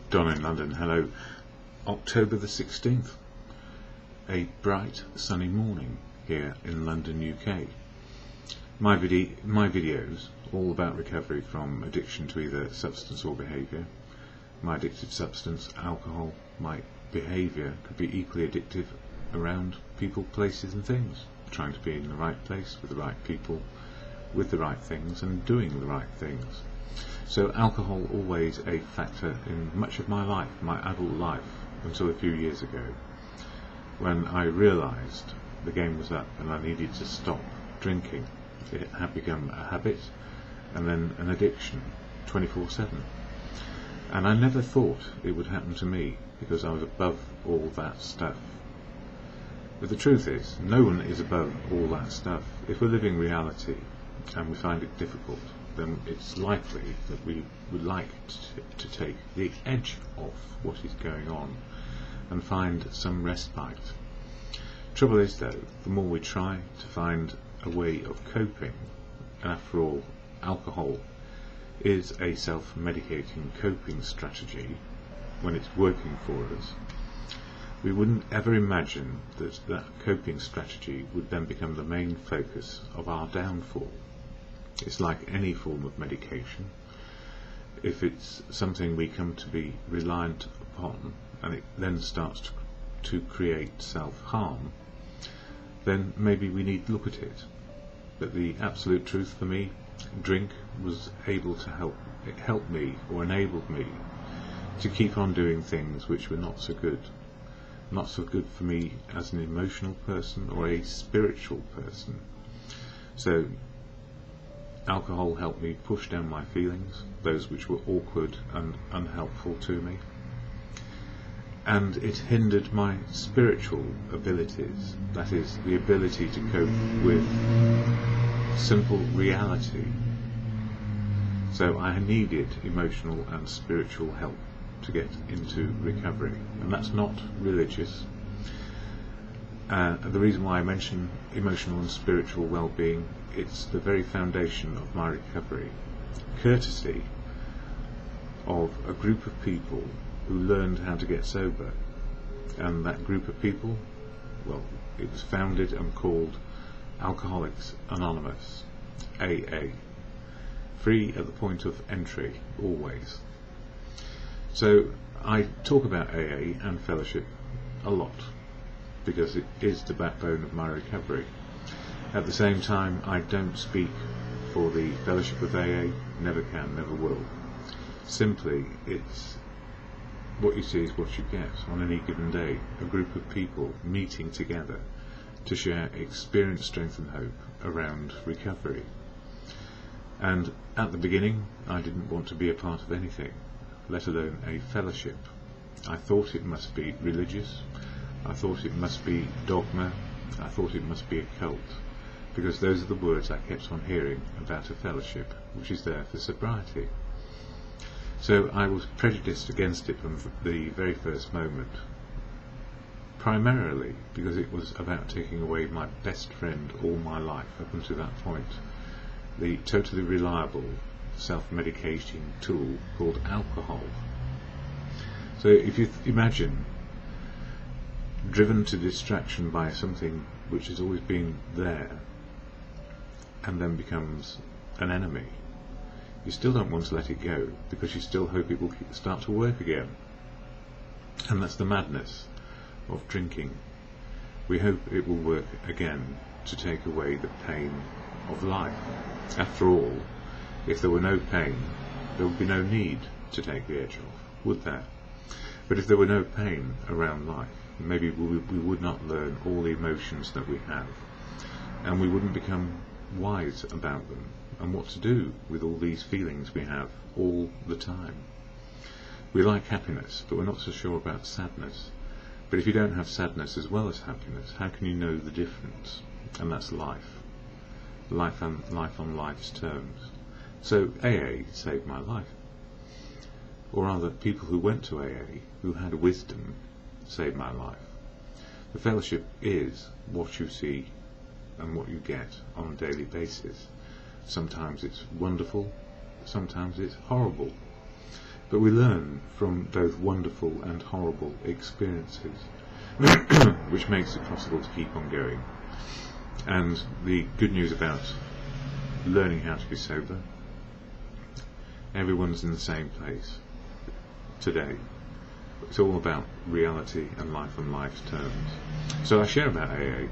Don in London. Hello. October the 16th. A bright sunny morning here in London, UK. My videos, all about recovery from addiction to either substance or behaviour. My addictive substance, alcohol. My behaviour could be equally addictive around people, places and things. Trying to be in the right place, with the right people, with the right things and doing the right things. So alcohol always a factor in much of my life, my adult life, until a few years ago, when I realised the game was up and I needed to stop drinking. It had become a habit and then an addiction, 24/7. And I never thought it would happen to me, because I was above all that stuff. But the truth is, no one is above all that stuff. If we're living reality and we find it difficult, then it's likely that we would like to take the edge off what is going on and find some respite. Trouble is though, the more we try to find a way of coping, and after all, alcohol is a self-medicating coping strategy when it's working for us, we wouldn't ever imagine that that coping strategy would then become the main focus of our downfall. It's like any form of medication. If it's something we come to be reliant upon and it then starts to create self-harm, then maybe we need to look at it. But the absolute truth for me, drink was able to help me, or enabled me to keep on doing things which were not so good. Not so good for me as an emotional person or a spiritual person. So alcohol helped me push down my feelings, those which were awkward and unhelpful to me, and it hindered my spiritual abilities, that is, the ability to cope with simple reality. So I needed emotional and spiritual help to get into recovery, and that's not religious. The reason why I mention emotional and spiritual well-being, it's the very foundation of my recovery, courtesy of a group of people who learned how to get sober. And that group of people, well, it was founded and called Alcoholics Anonymous, AA, free at the point of entry, always. So I talk about AA and fellowship a lot, because it is the backbone of my recovery. At the same time, I don't speak for the fellowship of AA, never can, never will. Simply, it's what you see is what you get on any given day, a group of people meeting together to share experience, strength and hope around recovery. And at the beginning, I didn't want to be a part of anything, let alone a fellowship. I thought it must be religious, I thought it must be dogma, I thought it must be a cult, because those are the words I kept on hearing about a fellowship which is there for sobriety. So I was prejudiced against it from the very first moment, primarily because it was about taking away my best friend all my life up until that point, the totally reliable self-medicating tool called alcohol. So if you imagine, driven to distraction by something which has always been there and then becomes an enemy, you still don't want to let it go, because you still hope it will start to work again. And that's the madness of drinking. We hope it will work again to take away the pain of life. After all, if there were no pain, there would be no need to take the edge off, would there? But if there were no pain around life, maybe we would not learn all the emotions that we have, and we wouldn't become wise about them and what to do with all these feelings we have all the time. We like happiness, but we're not so sure about sadness. But if you don't have sadness as well as happiness, how can you know the difference? And that's life. Life on life's terms. So AA saved my life. Or rather, people who went to AA, who had wisdom, saved my life. The fellowship is what you see and what you get on a daily basis. Sometimes it's wonderful, sometimes it's horrible. but we learn from both wonderful and horrible experiences, which makes it possible to keep on going. And the good news about learning how to be sober, everyone's in the same place today. It's all about reality and life on life's terms. So I share about AA,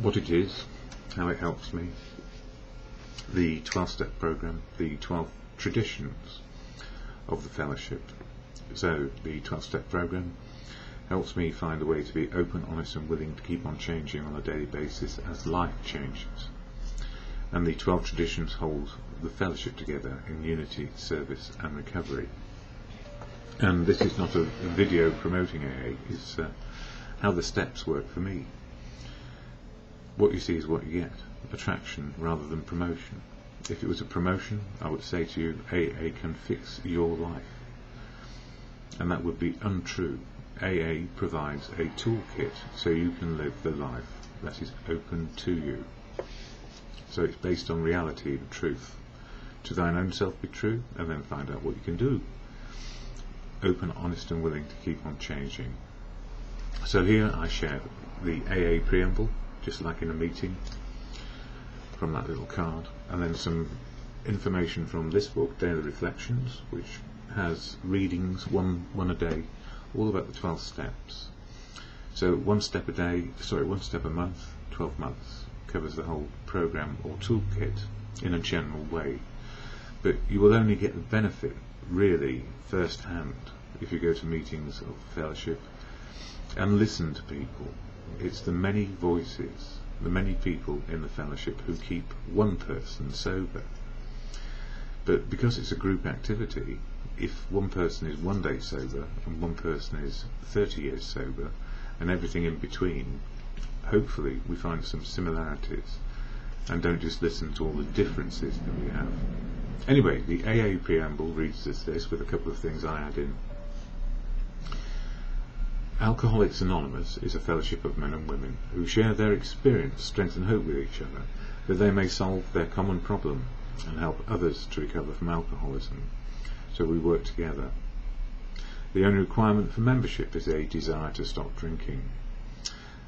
what it is, how it helps me, the 12-step program, the 12 traditions of the fellowship. So the 12-step program helps me find a way to be open, honest and willing to keep on changing on a daily basis as life changes. And the 12 traditions hold the fellowship together in unity, service and recovery. And this is not a video promoting AA, it's how the steps work for me. What you see is what you get, attraction rather than promotion. If it was a promotion, I would say to you, AA can fix your life. And that would be untrue. AA provides a toolkit so you can live the life that is open to you. So it's based on reality and truth. To thine own self be true, and then find out what you can do. Open, honest and willing to keep on changing. So here I share the AA preamble, just like in a meeting, from that little card, and then some information from this book, Daily Reflections, which has readings, one a day, all about the 12 steps. So one step a month, 12 months, covers the whole program or toolkit in a general way. But you will only get the benefit really first hand if you go to meetings of fellowship and listen to people. It's the many voices, the many people in the fellowship who keep one person sober. But because it's a group activity, if one person is 1 day sober and one person is 30 years sober and everything in between, hopefully we find some similarities and don't just listen to all the differences that we have. Anyway, the AA preamble reads as this, with a couple of things I add in. Alcoholics Anonymous is a fellowship of men and women who share their experience, strength and hope with each other, that they may solve their common problem and help others to recover from alcoholism. So we work together. The only requirement for membership is a desire to stop drinking.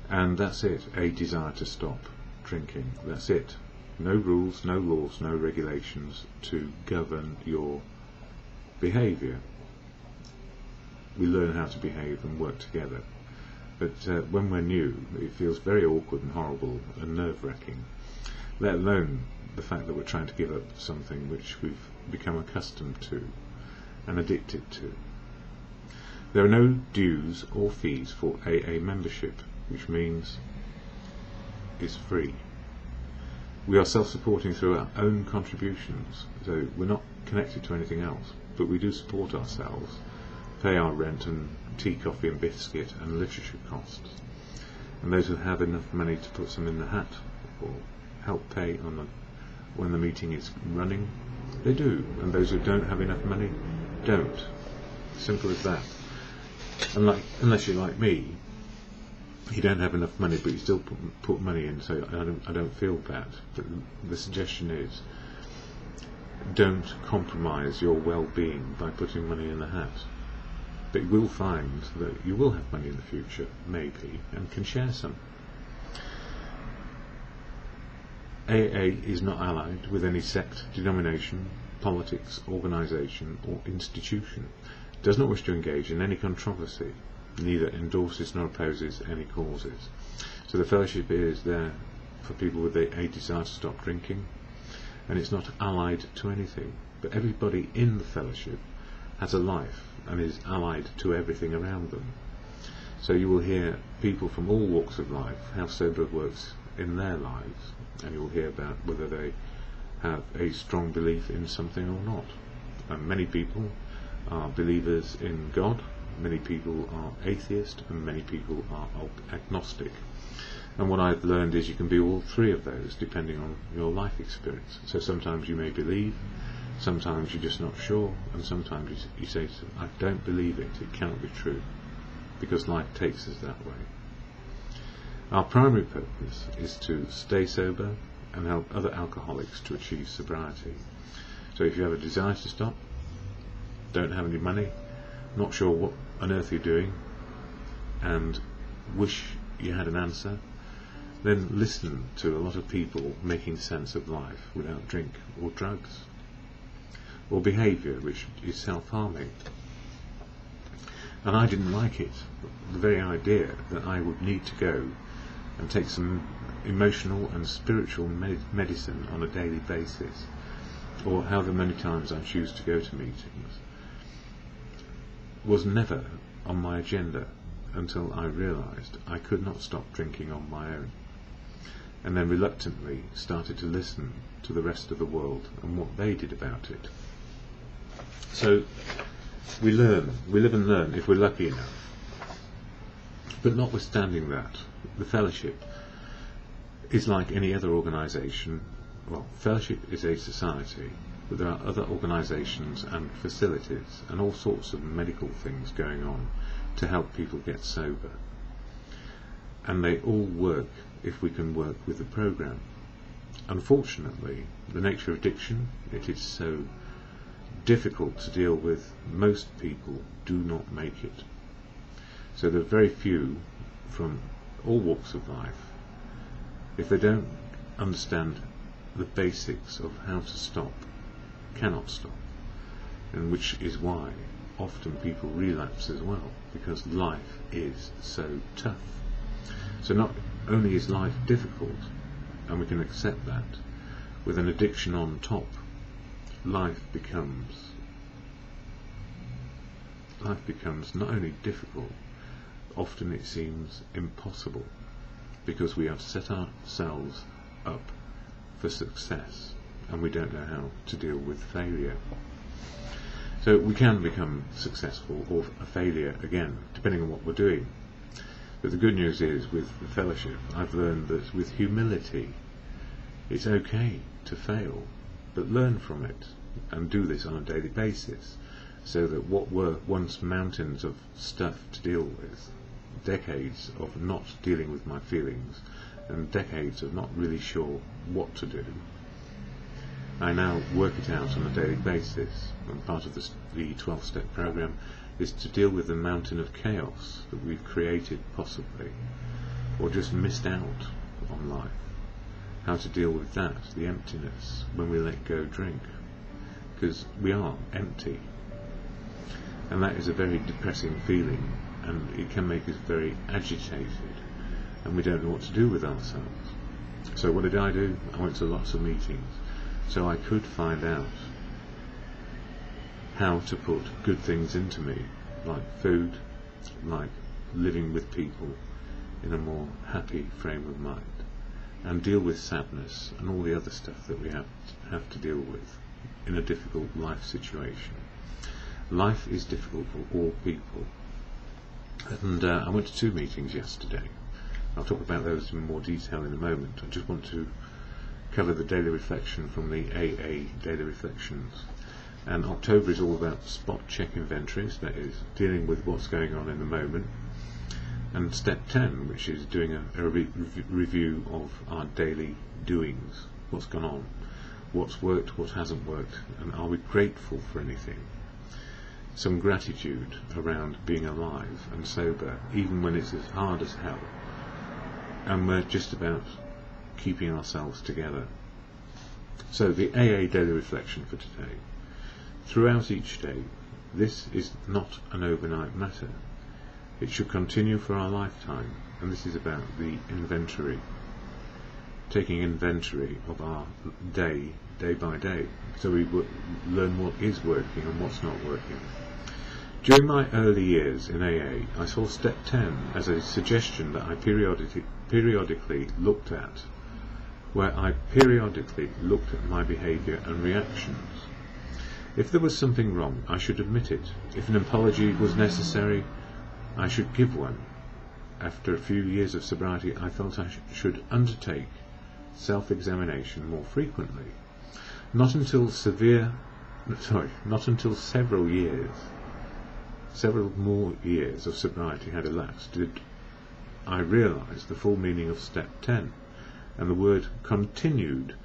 And that's it, a desire to stop drinking. That's it. No rules, no laws, no regulations to govern your behaviour. We learn how to behave and work together. But when we're new, it feels very awkward and horrible and nerve-wracking, let alone the fact that we're trying to give up something which we've become accustomed to and addicted to. There are no dues or fees for AA membership, which means it's free. We are self-supporting through our own contributions, so we're not connected to anything else, but we do support ourselves, pay our rent and tea, coffee and biscuit and literature costs. And those who have enough money to put some in the hat or help pay when the meeting is running, they do. And those who don't have enough money, don't. Simple as that. Unless you're like me, you don't have enough money but you still put money in, so I don't feel bad. But the suggestion is, don't compromise your well-being by putting money in the hat. But you will find that you will have money in the future, maybe, and can share some. AA is not allied with any sect, denomination, politics, organisation or institution. It does not wish to engage in any controversy, neither endorses nor opposes any causes. So the fellowship is there for people with a desire to stop drinking, and it's not allied to anything. But everybody in the fellowship has a life and is allied to everything around them. So you will hear people from all walks of life, how sober works in their lives, and you will hear about whether they have a strong belief in something or not. And many people are believers in God, many people are atheist, and many people are agnostic. And what I've learned is you can be all three of those depending on your life experience. So sometimes you may believe, sometimes you're just not sure, and sometimes you say, I don't believe it, it cannot be true, because life takes us that way. Our primary purpose is to stay sober and help other alcoholics to achieve sobriety. So if you have a desire to stop, don't have any money, not sure what on earth you're doing, and wish you had an answer, then listen to a lot of people making sense of life without drink or drugs, or behaviour which is self-harming. And I didn't like it, the very idea that I would need to go and take some emotional and spiritual medicine on a daily basis, or however many times I choose to go to meetings, was never on my agenda until I realised I could not stop drinking on my own, and then reluctantly started to listen to the rest of the world and what they did about it. So we learn, we live and learn if we're lucky enough. But notwithstanding that, the fellowship is like any other organisation. Well, fellowship is a society, but there are other organisations and facilities and all sorts of medical things going on to help people get sober. And they all work if we can work with the programme. Unfortunately, the nature of addiction, it is so difficult to deal with, most people do not make it. So there are very few from all walks of life, if they don't understand the basics of how to stop, cannot stop, and which is why often people relapse as well, because life is so tough. So not only is life difficult, and we can accept that, with an addiction on top, life becomes not only difficult, often it seems impossible, because we have set ourselves up for success and we don't know how to deal with failure. So we can become successful or a failure again, depending on what we're doing. But the good news is, with the fellowship, I've learned that with humility, it's okay to fail, but learn from it and do this on a daily basis, so that what were once mountains of stuff to deal with, decades of not dealing with my feelings and decades of not really sure what to do, I now work it out on a daily basis. And part of the 12-step program is to deal with the mountain of chaos that we've created, possibly, or just missed out on life. How to deal with that, the emptiness, when we let go drink, because we are empty, and that is a very depressing feeling, and it can make us very agitated, and we don't know what to do with ourselves. So what did I do? I went to lots of meetings, so I could find out how to put good things into me, like food, like living with people in a more happy frame of mind, and deal with sadness and all the other stuff that we have to deal with in a difficult life situation. Life is difficult for all people, and I went to 2 meetings yesterday. I'll talk about those in more detail in a moment. I just want to cover the daily reflection from the AA Daily Reflections. And October is all about spot check inventories, that is, dealing with what's going on in the moment. And step 10, which is doing a review of our daily doings, what's gone on, what's worked, what hasn't worked, and are we grateful for anything. Some gratitude around being alive and sober, even when it's as hard as hell, and we're just about keeping ourselves together. So the AA Daily Reflection for today. Throughout each day, this is not an overnight matter. It should continue for our lifetime, and this is about the inventory, taking inventory of our day by day, so we learn what is working and what's not working. During my early years in AA, I saw step 10 as a suggestion that I periodically looked at, where I periodically looked at my behaviour and reactions. If there was something wrong, I should admit it. If an apology was necessary, I should give one. After a few years of sobriety, I felt I should undertake self-examination more frequently. Not until several more years of sobriety had elapsed did I realise the full meaning of step 10, and the word continued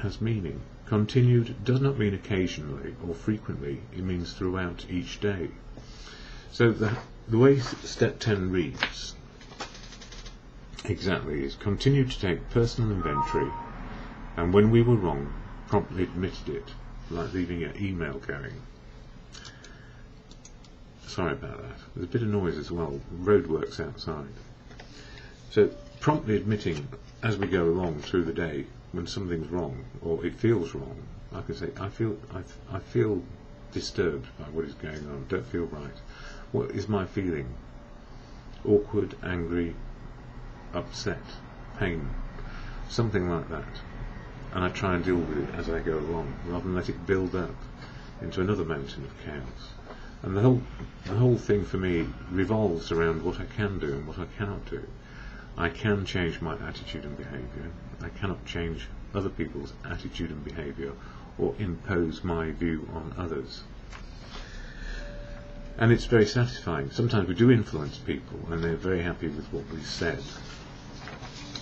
has meaning. Continued does not mean occasionally or frequently, it means throughout each day. So the way step 10 reads exactly is: continue to take personal inventory, and when we were wrong, promptly admitted it, like leaving an email going. Sorry about that. There's a bit of noise as well. Roadworks outside. So promptly admitting as we go along through the day when something's wrong or it feels wrong. I can say, I feel disturbed by what is going on. Don't feel right. What is my feeling? Awkward, angry, upset, pain, something like that. And I try and deal with it as I go along, rather than let it build up into another mountain of chaos. And the whole thing for me revolves around what I can do and what I cannot do. I can change my attitude and behaviour. I cannot change other people's attitude and behaviour or impose my view on others. And it's very satisfying. Sometimes we do influence people and they're very happy with what we've said.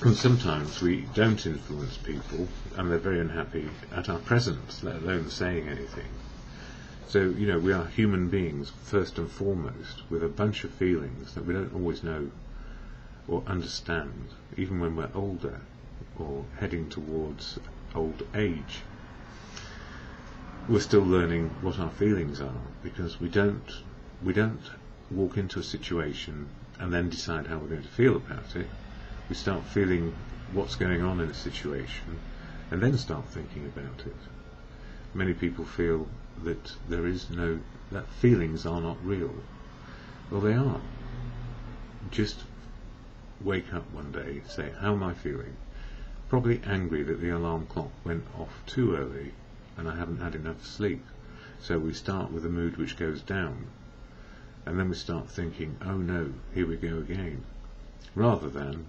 And sometimes we don't influence people and they're very unhappy at our presence, let alone saying anything. So, we are human beings first and foremost, with a bunch of feelings that we don't always know or understand, even when we're older or heading towards old age. We're still learning what our feelings are, because we don't walk into a situation and then decide how we're going to feel about it. We start feeling what's going on in a situation and then start thinking about it. Many people feel that that feelings are not real. Well, they are. Just wake up one day, say, how am I feeling? Probably angry that the alarm clock went off too early and I haven't had enough sleep. So we start with a mood which goes down, and then we start thinking, oh no, here we go again. Rather than,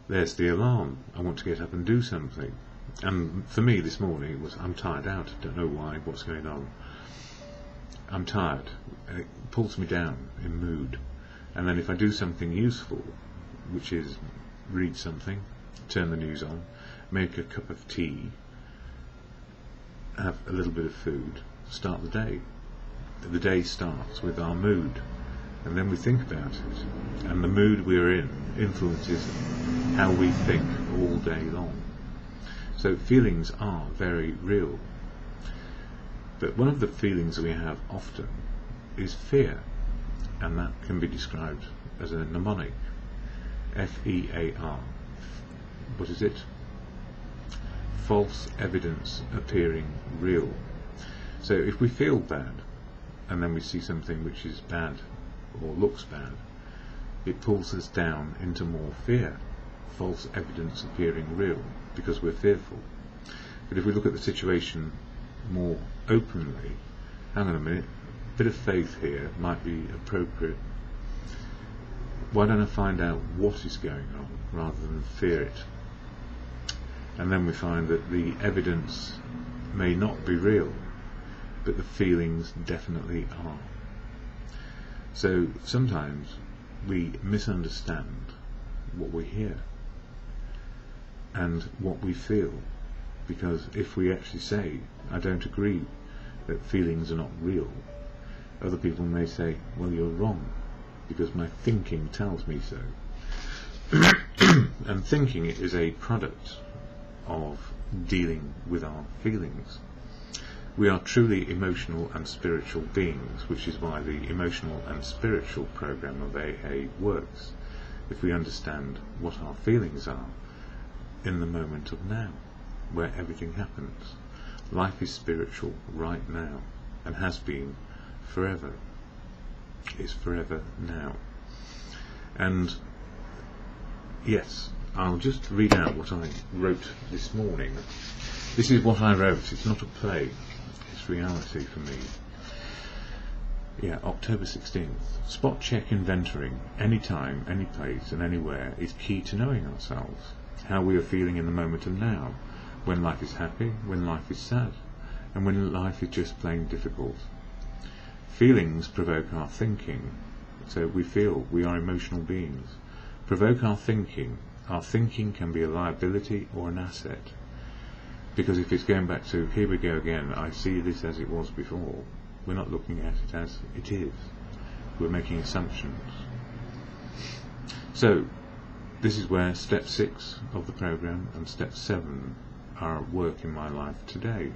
there's the alarm, I want to get up and do something. And for me this morning it was, I'm tired out, don't know why, what's going on. I'm tired. It pulls me down in mood. And then if I do something useful, which is read something, turn the news on, make a cup of tea, have a little bit of food, start the day. The day starts with our mood, and then we think about it. And the mood we're in influences how we think all day long. So feelings are very real. But one of the feelings we have often is fear, and that can be described as a mnemonic. F-E-A-R. What is it? False evidence appearing real. So if we feel bad, and then we see something which is bad, or looks bad, it pulls us down into more fear. False evidence appearing real, because we're fearful. But if we look at the situation more openly, hang on a minute, a bit of faith here might be appropriate. Why don't I find out what is going on rather than fear it? And then we find that the evidence may not be real, but the feelings definitely are. So sometimes we misunderstand what we hear and what we feel, because if we actually say, I don't agree that feelings are not real, other people may say, well, you're wrong, because my thinking tells me so. And thinking is a product of dealing with our feelings. We are truly emotional and spiritual beings, which is why the emotional and spiritual program of AA works, if we understand what our feelings are in the moment of now, where everything happens. Life is spiritual right now, and has been forever. Is forever now. And yes, I'll just read out what I wrote this morning. This is what I wrote. It's not a play, it's reality for me. Yeah, October 16th. Spot check inventorying, anytime, any place and anywhere, is key to knowing ourselves, how we are feeling in the moment of now, when life is happy, when life is sad, and when life is just plain difficult. Feelings provoke our thinking, so we feel, we are emotional beings. Provoke our thinking. Our thinking can be a liability or an asset. Because if it's going back to, here we go again, I see this as it was before, we're not looking at it as it is. We're making assumptions. So, this is where step 6 of the program and step 7 are at work in my life today.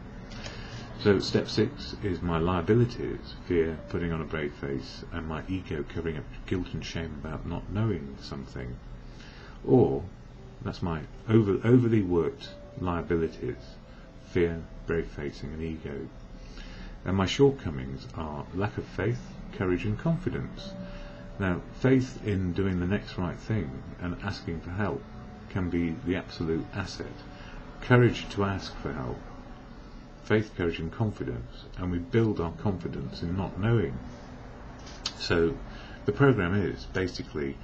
So step 6 is my liabilities, fear, putting on a brave face, and my ego covering up guilt and shame about not knowing something. Or, that's my overly worked liabilities, fear, brave facing and ego. And my shortcomings are lack of faith, courage and confidence. Now, faith in doing the next right thing and asking for help can be the absolute asset. Courage to ask for help, faith, courage and confidence, and we build our confidence in not knowing. So the program is basically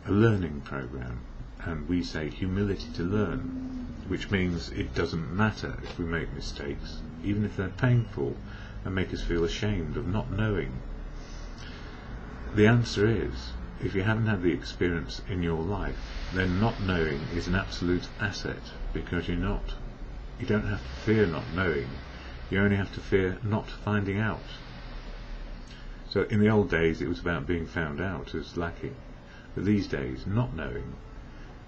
a learning program, and we say humility to learn, which means it doesn't matter if we make mistakes, even if they're painful and make us feel ashamed of not knowing. The answer is, if you haven't had the experience in your life, then not knowing is an absolute asset, because you don't have to fear not knowing, you only have to fear not finding out. So in the old days it was about being found out as lacking, but these days not knowing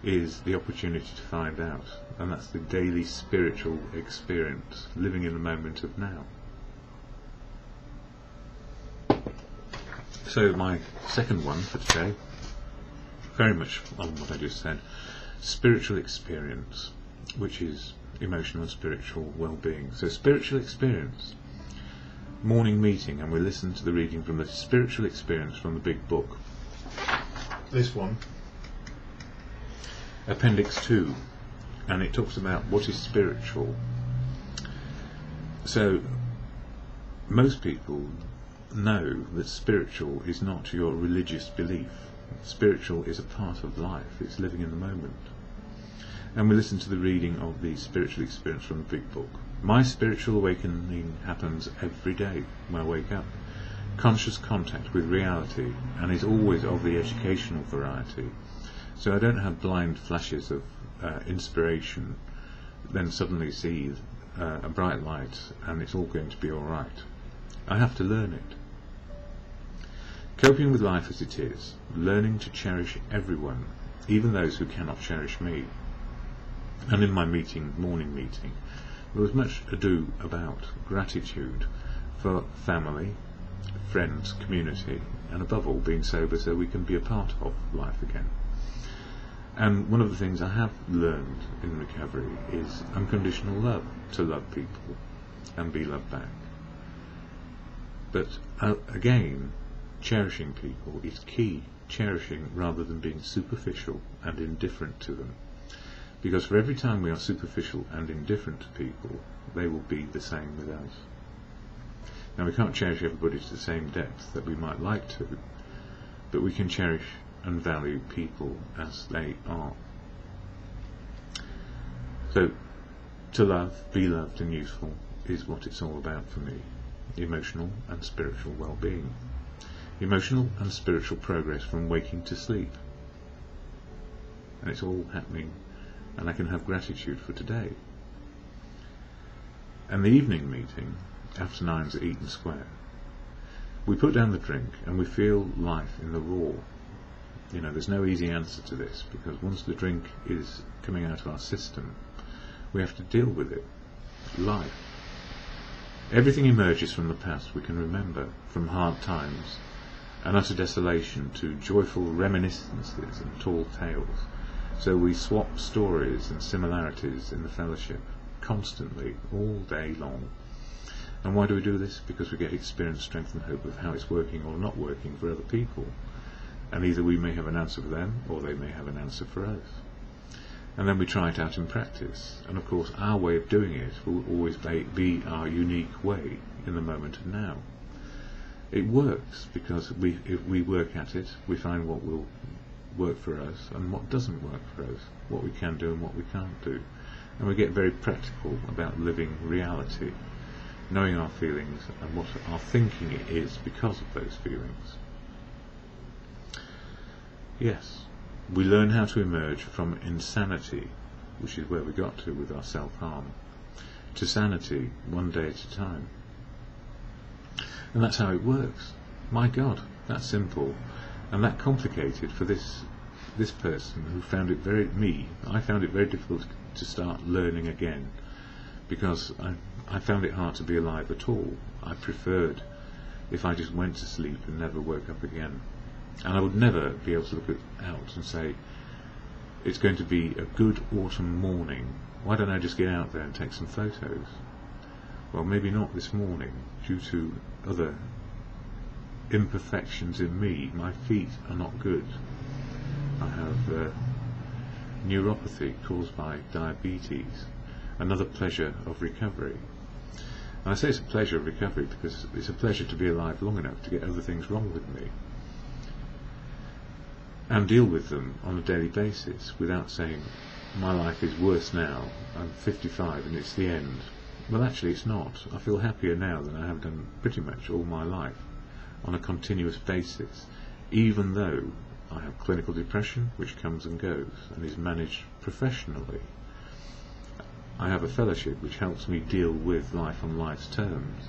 is the opportunity to find out, and that's the daily spiritual experience, living in the moment of now. So my second one for today, very much on what I just said, spiritual experience, which is emotional and spiritual well-being. So spiritual experience, morning meeting, and we listen to the reading from the spiritual experience from the big book. This one, Appendix 2, and it talks about what is spiritual. So most people know that spiritual is not your religious belief. Spiritual is a part of life, it's living in the moment. And we listen to the reading of the spiritual experience from the big book. My spiritual awakening happens every day when I wake up. Conscious contact with reality, and is always of the educational variety. So I don't have blind flashes of inspiration, then suddenly see a bright light and it's all going to be alright. I have to learn it. Coping with life as it is, learning to cherish everyone, even those who cannot cherish me. And in my morning meeting, there was much ado about gratitude for family, friends, community, and above all being sober so we can be a part of life again. And one of the things I have learned in recovery is unconditional love, to love people and be loved back. But again, cherishing people is key, cherishing rather than being superficial and indifferent to them. Because for every time we are superficial and indifferent to people, they will be the same with us. Now we can't cherish everybody to the same depth that we might like to, but we can cherish and value people as they are. So, to love, be loved and useful is what it's all about for me. Emotional and spiritual well-being. Emotional and spiritual progress from waking to sleep. And it's all happening, and I can have gratitude for today. And the evening meeting, after 9's at Eaton Square, we put down the drink and we feel life in the raw. You know, there's no easy answer to this, because once the drink is coming out of our system, we have to deal with it. Life. Everything emerges from the past we can remember, from hard times and utter desolation to joyful reminiscences and tall tales. So we swap stories and similarities in the fellowship, constantly, all day long. And why do we do this? Because we get experience, strength and hope of how it's working or not working for other people. And either we may have an answer for them, or they may have an answer for us. And then we try it out in practice. And of course our way of doing it will always be our unique way in the moment of now. It works because if we work at it, we find what will work for us and what doesn't work for us, what we can do and what we can't do. And we get very practical about living reality, knowing our feelings and what our thinking is because of those feelings. Yes, we learn how to emerge from insanity, which is where we got to with our self-harm, to sanity one day at a time. And that's how it works. My God, that's simple and that complicated for this person who found it I found it very difficult to start learning again, because I found it hard to be alive at all. I preferred if I just went to sleep and never woke up again. And I would never be able to look out and say, it's going to be a good autumn morning, why don't I just get out there and take some photos? Well, maybe not this morning, due to other imperfections in me. My feet are not good. I have neuropathy caused by diabetes, another pleasure of recovery. And I say it's a pleasure of recovery because it's a pleasure to be alive long enough to get other things wrong with me and deal with them on a daily basis without saying, my life is worse now, I'm 55 and it's the end. Well, actually it's not. I feel happier now than I have done pretty much all my life on a continuous basis, even though I have clinical depression which comes and goes and is managed professionally. I have a fellowship which helps me deal with life on life's terms.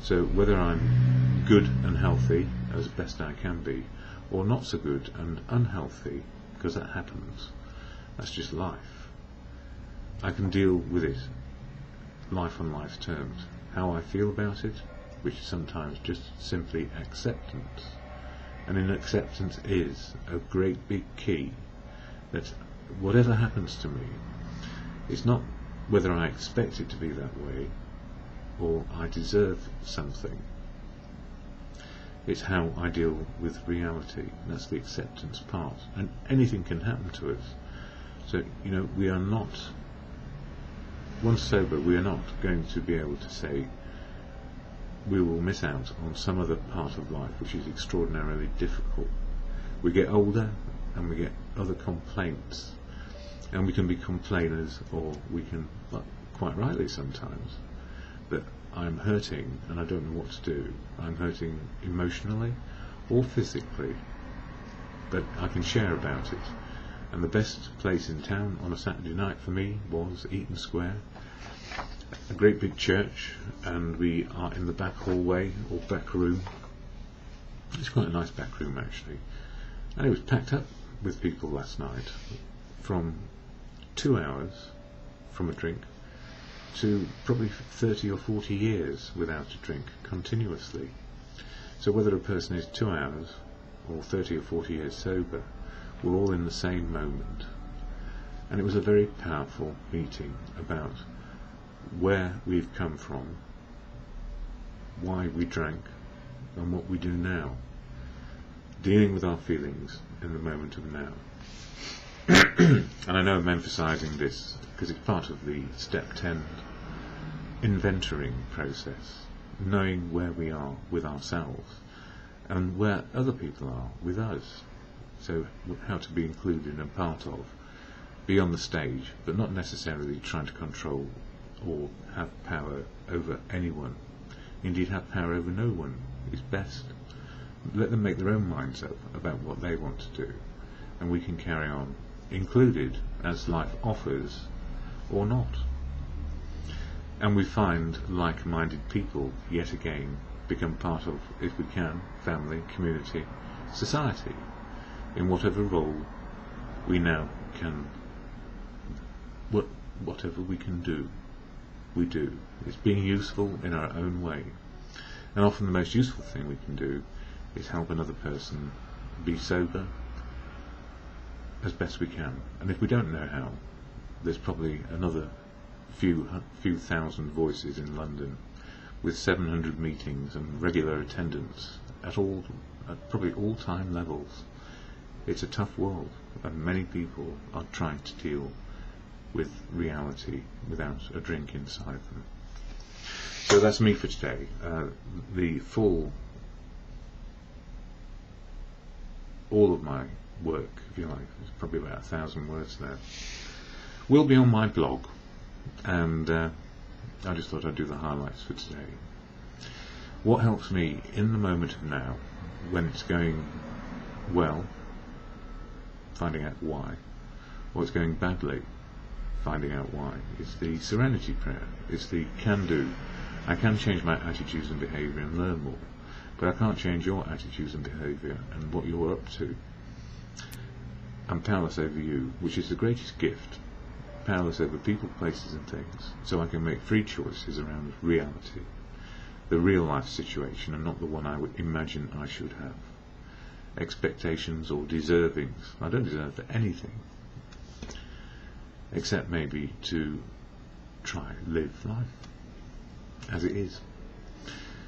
So whether I'm good and healthy as best I can be, or not so good and unhealthy, because that happens, that's just life, I can deal with it, life on life's terms. How I feel about it, which is sometimes just simply acceptance. And in acceptance is a great big key, that whatever happens to me, it's not whether I expect it to be that way or I deserve something. It's how I deal with reality. That's the acceptance part. And anything can happen to us. So, we are not, once sober, we are not going to be able to say we will miss out on some other part of life which is extraordinarily difficult. We get older and we get other complaints, and we can be complainers, or we can, quite rightly sometimes, that I'm hurting and I don't know what to do. I'm hurting emotionally or physically, but I can share about it. And the best place in town on a Saturday night for me was Eaton Square, a great big church, and we are in the back hallway or back room. It's quite a nice back room actually, and it was packed up with people last night, from 2 hours from a drink to probably 30 or 40 years without a drink continuously. So whether a person is 2 hours or 30 or 40 years sober, we're all in the same moment. And it was a very powerful meeting about where we've come from, why we drank, and what we do now, dealing with our feelings in the moment of now. And I know I'm emphasising this because it's part of the step 10 inventorying process, knowing where we are with ourselves and where other people are with us. So how to be included and part of, be on the stage, but not necessarily trying to control or have power over anyone. Indeed, have power over no one is best. Let them make their own minds up about what they want to do, and we can carry on, included as life offers or not. And we find like-minded people yet again become part of, if we can, family, community, society, in whatever role we now can, whatever we can do, we do. It's being useful in our own way. And often the most useful thing we can do is help another person be sober as best we can. And if we don't know how, there's probably another few thousand voices in London with 700 meetings and regular attendance at probably all time levels. It's a tough world, and many people are trying to deal with reality without a drink inside them. So that's me for today. The all of my work, if you like, it's probably about 1,000 words there, will be on my blog, and I just thought I'd do the highlights for today. What helps me in the moment of now, when it's going well, finding out why, or it's going badly, finding out why. It's the serenity prayer. It's the can-do. I can change my attitudes and behaviour and learn more, but I can't change your attitudes and behaviour and what you're up to. I'm powerless over you, which is the greatest gift. Powerless over people, places and things, so I can make free choices around reality, the real life situation, and not the one I would imagine I should have. Expectations or deservings. I don't deserve anything, except maybe to try live life as it is.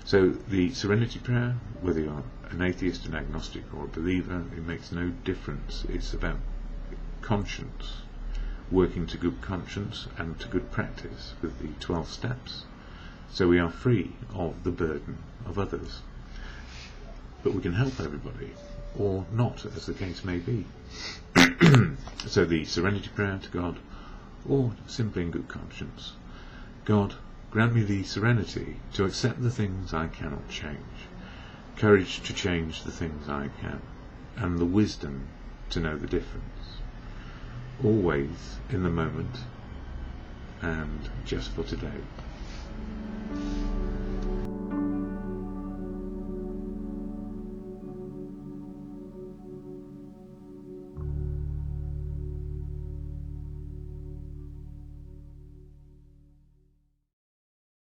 So the serenity prayer, whether you're an atheist, an agnostic or a believer, it makes no difference. It's about conscience, working to good conscience and to good practice with the 12 steps, so we are free of the burden of others. But we can help everybody, or not, as the case may be. So the serenity prayer to God, or simply in good conscience. God, grant me the serenity to accept the things I cannot change, courage to change the things I can, and the wisdom to know the difference. Always in the moment, and just for today.